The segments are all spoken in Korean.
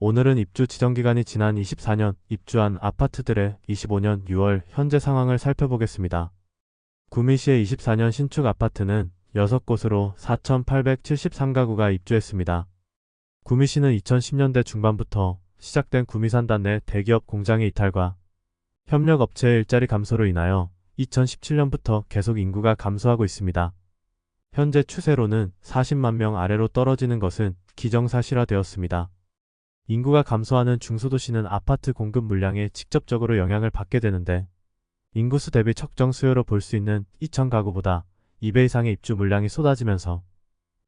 오늘은 입주 지정기간이 지난 24년 입주한 아파트들의 25년 6월 현재 상황을 살펴보겠습니다. 구미시의 24년 신축 아파트는 6곳으로 4,873가구가 입주했습니다. 구미시는 2010년대 중반부터 시작된 구미산단 내 대기업 공장의 이탈과 협력업체의 일자리 감소로 인하여 2017년부터 계속 인구가 감소하고 있습니다. 현재 추세로는 40만 명 아래로 떨어지는 것은 기정사실화되었습니다. 인구가 감소하는 중소도시는 아파트 공급 물량에 직접적으로 영향을 받게 되는데 인구수 대비 적정 수요로 볼 수 있는 2,000가구보다 2배 이상의 입주 물량이 쏟아지면서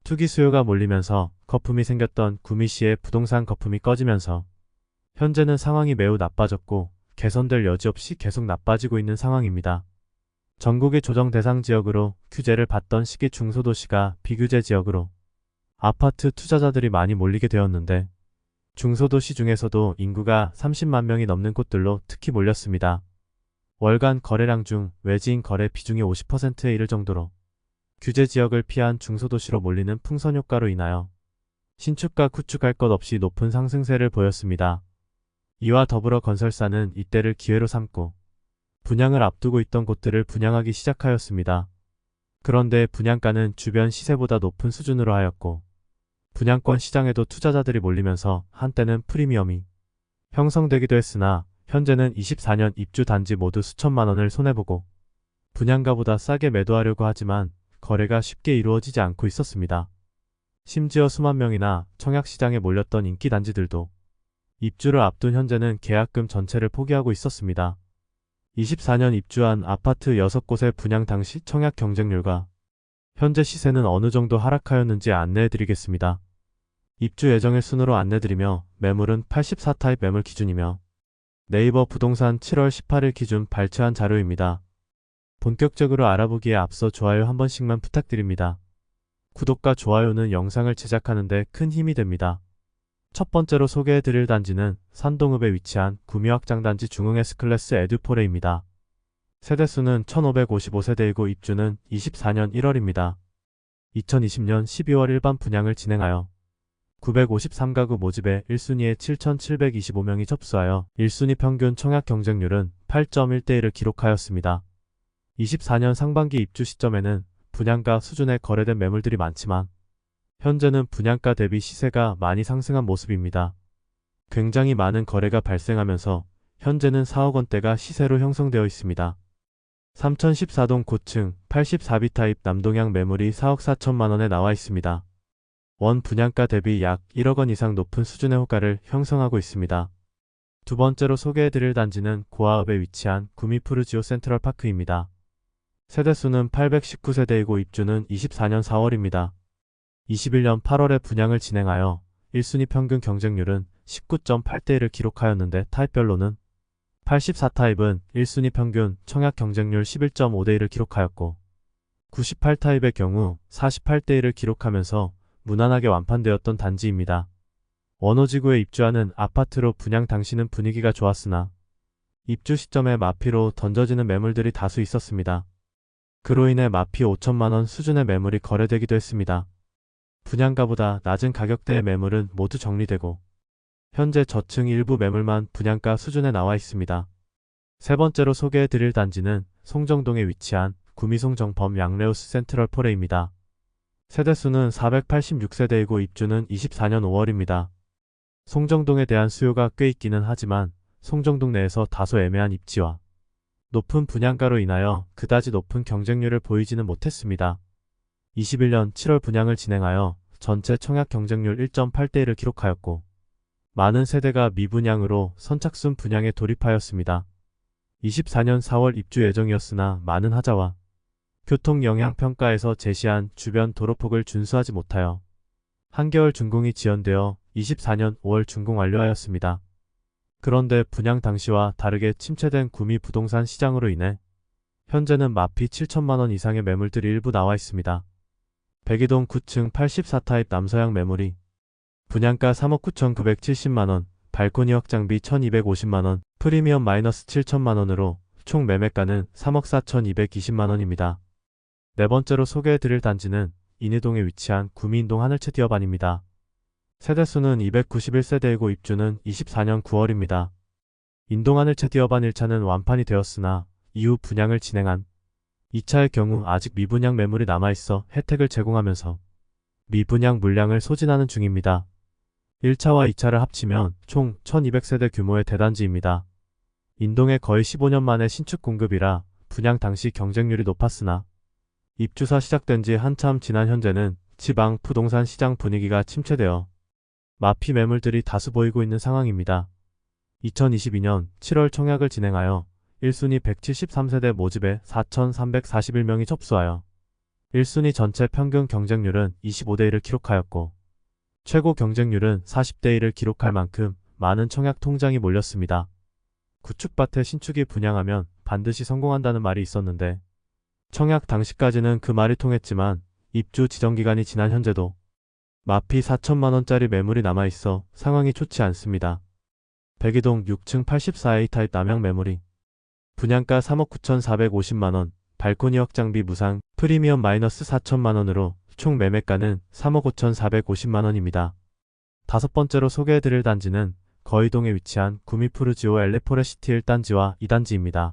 투기 수요가 몰리면서 거품이 생겼던 구미시의 부동산 거품이 꺼지면서 현재는 상황이 매우 나빠졌고 개선될 여지 없이 계속 나빠지고 있는 상황입니다. 전국의 조정 대상 지역으로 규제를 받던 시기 중소도시가 비규제 지역으로 아파트 투자자들이 많이 몰리게 되었는데 중소도시 중에서도 인구가 30만 명이 넘는 곳들로 특히 몰렸습니다. 월간 거래량 중 외지인 거래 비중이 50%에 이를 정도로 규제 지역을 피한 중소도시로 몰리는 풍선 효과로 인하여 신축과 구축할 것 없이 높은 상승세를 보였습니다. 이와 더불어 건설사는 이때를 기회로 삼고 분양을 앞두고 있던 곳들을 분양하기 시작하였습니다. 그런데 분양가는 주변 시세보다 높은 수준으로 하였고 분양권 시장에도 투자자들이 몰리면서 한때는 프리미엄이 형성되기도 했으나 현재는 24년 입주 단지 모두 수천만 원을 손해보고 분양가보다 싸게 매도하려고 하지만 거래가 쉽게 이루어지지 않고 있었습니다. 심지어 수만 명이나 청약시장에 몰렸던 인기 단지들도 입주를 앞둔 현재는 계약금 전체를 포기하고 있었습니다. 24년 입주한 아파트 6곳의 분양 당시 청약 경쟁률과 현재 시세는 어느 정도 하락하였는지 안내해드리겠습니다. 입주 예정일 순으로 안내드리며 매물은 84타입 매물 기준이며 네이버 부동산 7월 18일 기준 발췌한 자료입니다. 본격적으로 알아보기에 앞서 좋아요 한 번씩만 부탁드립니다. 구독과 좋아요는 영상을 제작하는 데 큰 힘이 됩니다. 첫 번째로 소개해드릴 단지는 산동읍에 위치한 구미확장단지 중흥 S클래스 에듀포레입니다. 세대수는 1555세대이고 입주는 24년 1월입니다. 2020년 12월 일반 분양을 진행하여 953가구 모집에 1순위에 7,725명이 접수하여 1순위 평균 청약 경쟁률은 8.1대1을 기록하였습니다. 24년 상반기 입주 시점에는 분양가 수준에 거래된 매물들이 많지만 현재는 분양가 대비 시세가 많이 상승한 모습입니다. 굉장히 많은 거래가 발생하면서 현재는 4억 원대가 시세로 형성되어 있습니다. 3014동 고층 84B 타입 남동향 매물이 4억 4천만 원에 나와 있습니다. 원 분양가 대비 약 1억 원 이상 높은 수준의 호가를 형성하고 있습니다. 두 번째로 소개해드릴 단지는 고아읍에 위치한 구미푸르지오 센트럴파크입니다. 세대수는 819세대이고 입주는 24년 4월입니다. 21년 8월에 분양을 진행하여 1순위 평균 경쟁률은 19.8대1을 기록하였는데 타입별로는 84타입은 1순위 평균 청약 경쟁률 11.5대1을 기록하였고 98타입의 경우 48대1을 기록하면서 무난하게 완판되었던 단지입니다. 원호지구에 입주하는 아파트로 분양 당시는 분위기가 좋았으나 입주 시점에 마피로 던져지는 매물들이 다수 있었습니다. 그로 인해 마피 5천만원 수준의 매물이 거래되기도 했습니다. 분양가보다 낮은 가격대의 매물은 모두 정리되고 현재 저층 일부 매물만 분양가 수준에 나와 있습니다. 세 번째로 소개해드릴 단지는 송정동에 위치한 구미송정범 양레우스 센트럴 포레입니다. 세대수는 486세대이고 입주는 24년 5월입니다. 송정동에 대한 수요가 꽤 있기는 하지만 송정동 내에서 다소 애매한 입지와 높은 분양가로 인하여 그다지 높은 경쟁률을 보이지는 못했습니다. 21년 7월 분양을 진행하여 전체 청약 경쟁률 1.8대1을 기록하였고 많은 세대가 미분양으로 선착순 분양에 돌입하였습니다. 24년 4월 입주 예정이었으나 많은 하자와 교통영향평가에서 제시한 주변 도로폭을 준수하지 못하여 한겨울 준공이 지연되어 24년 5월 준공 완료하였습니다. 그런데 분양 당시와 다르게 침체된 구미 부동산 시장으로 인해 현재는 마피 7천만원 이상의 매물들이 일부 나와 있습니다. 백이동 9층 84타입 남서향 매물이 분양가 3억 9,970만원, 발코니 확장비 1,250만원, 프리미엄 마이너스 7천만원으로 총 매매가는 3억 4,220만원입니다. 네 번째로 소개해드릴 단지는 인해동에 위치한 구미인동 하늘채 디어반입니다. 세대수는 291세대이고 입주는 24년 9월입니다. 인동하늘채 디어반 1차는 완판이 되었으나 이후 분양을 진행한 2차의 경우 아직 미분양 매물이 남아있어 혜택을 제공하면서 미분양 물량을 소진하는 중입니다. 1차와 2차를 합치면 총 1200세대 규모의 대단지입니다. 인동에 거의 15년 만에 신축 공급이라 분양 당시 경쟁률이 높았으나 입주사 시작된 지 한참 지난 현재는 지방 부동산 시장 분위기가 침체되어 마피 매물들이 다수 보이고 있는 상황입니다. 2022년 7월 청약을 진행하여 1순위 173세대 모집에 4,341명이 접수하여 1순위 전체 평균 경쟁률은 25대1을 기록하였고 최고 경쟁률은 40대1을 기록할 만큼 많은 청약 통장이 몰렸습니다. 구축밭에 신축이 분양하면 반드시 성공한다는 말이 있었는데 청약 당시까지는 그 말이 통했지만 입주 지정기간이 지난 현재도 마피 4천만원짜리 매물이 남아있어 상황이 좋지 않습니다. 백이동 6층 84A 타입 남양 매물이 분양가 3억 9,450만원, 발코니 확장비 무상, 프리미엄 마이너스 4천만원으로 총 매매가는 3억 5,450만원입니다. 다섯 번째로 소개해드릴 단지는 거의동에 위치한 구미푸르지오 엘레포레시티 1단지와 2단지입니다.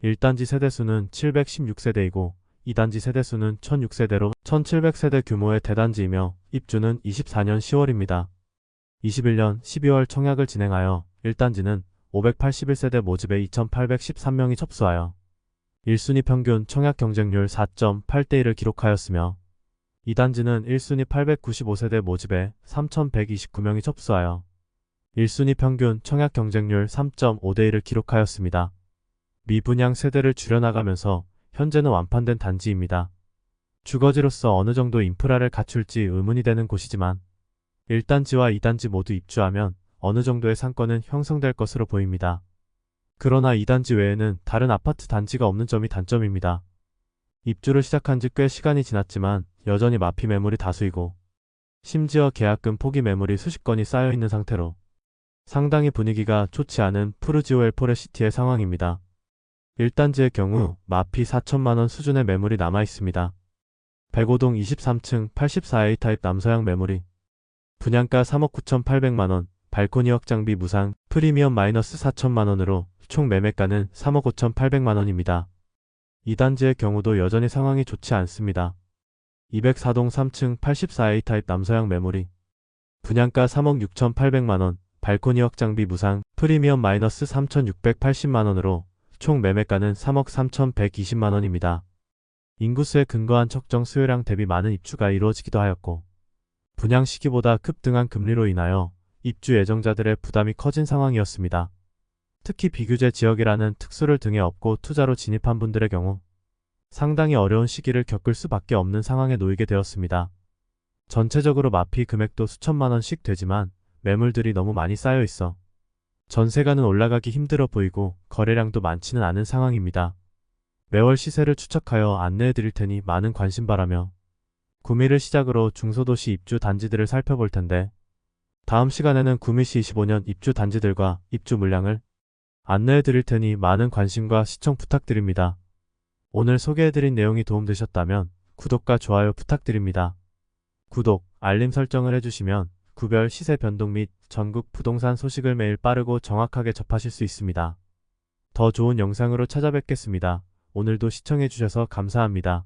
1단지 세대수는 716세대이고 2단지 세대수는 1006세대로 1700세대 규모의 대단지이며 입주는 24년 10월입니다. 21년 12월 청약을 진행하여 1단지는 581세대 모집에 2813명이 접수하여 1순위 평균 청약 경쟁률 4.8대1을 기록하였으며 2단지는 1순위 895세대 모집에 3129명이 접수하여 1순위 평균 청약 경쟁률 3.5대1을 기록하였습니다. 미분양 세대를 줄여나가면서 현재는 완판된 단지입니다. 주거지로서 어느 정도 인프라를 갖출지 의문이 되는 곳이지만 1단지와 2단지 모두 입주하면 어느 정도의 상권은 형성될 것으로 보입니다. 그러나 2단지 외에는 다른 아파트 단지가 없는 점이 단점입니다. 입주를 시작한 지 꽤 시간이 지났지만 여전히 마피 매물이 다수이고 심지어 계약금 포기 매물이 수십 건이 쌓여있는 상태로 상당히 분위기가 좋지 않은 푸르지오 엘포레시티의 상황입니다. 1단지의 경우 마피 4천만원 수준의 매물이 남아있습니다. 백오동 23층 84A 타입 남서양 매물이 분양가 3억 9,800만원, 발코니 확장비 무상, 프리미엄 마이너스 4천만원으로 총 매매가는 3억 5,800만원입니다. 2단지의 경우도 여전히 상황이 좋지 않습니다. 204동 3층 84A 타입 남서양 매물이 분양가 3억 6,800만원, 발코니 확장비 무상, 프리미엄 마이너스 3,680만원으로 총 매매가는 3억 3,120만원입니다. 인구수에 근거한 적정 수요량 대비 많은 입주가 이루어지기도 하였고 분양 시기보다 급등한 금리로 인하여 입주 예정자들의 부담이 커진 상황이었습니다. 특히 비규제 지역이라는 특수를 등에 업고 투자로 진입한 분들의 경우 상당히 어려운 시기를 겪을 수밖에 없는 상황에 놓이게 되었습니다. 전체적으로 마피 금액도 수천만원씩 되지만 매물들이 너무 많이 쌓여 있어 전세가는 올라가기 힘들어 보이고 거래량도 많지는 않은 상황입니다. 매월 시세를 추적하여 안내해 드릴 테니 많은 관심 바라며 구미를 시작으로 중소도시 입주 단지들을 살펴볼 텐데 다음 시간에는 구미시 25년 입주 단지들과 입주 물량을 안내해 드릴 테니 많은 관심과 시청 부탁드립니다. 오늘 소개해드린 내용이 도움되셨다면 구독과 좋아요 부탁드립니다. 구독, 알림 설정을 해주시면 구별 시세 변동 및 전국 부동산 소식을 매일 빠르고 정확하게 접하실 수 있습니다. 더 좋은 영상으로 찾아뵙겠습니다. 오늘도 시청해주셔서 감사합니다.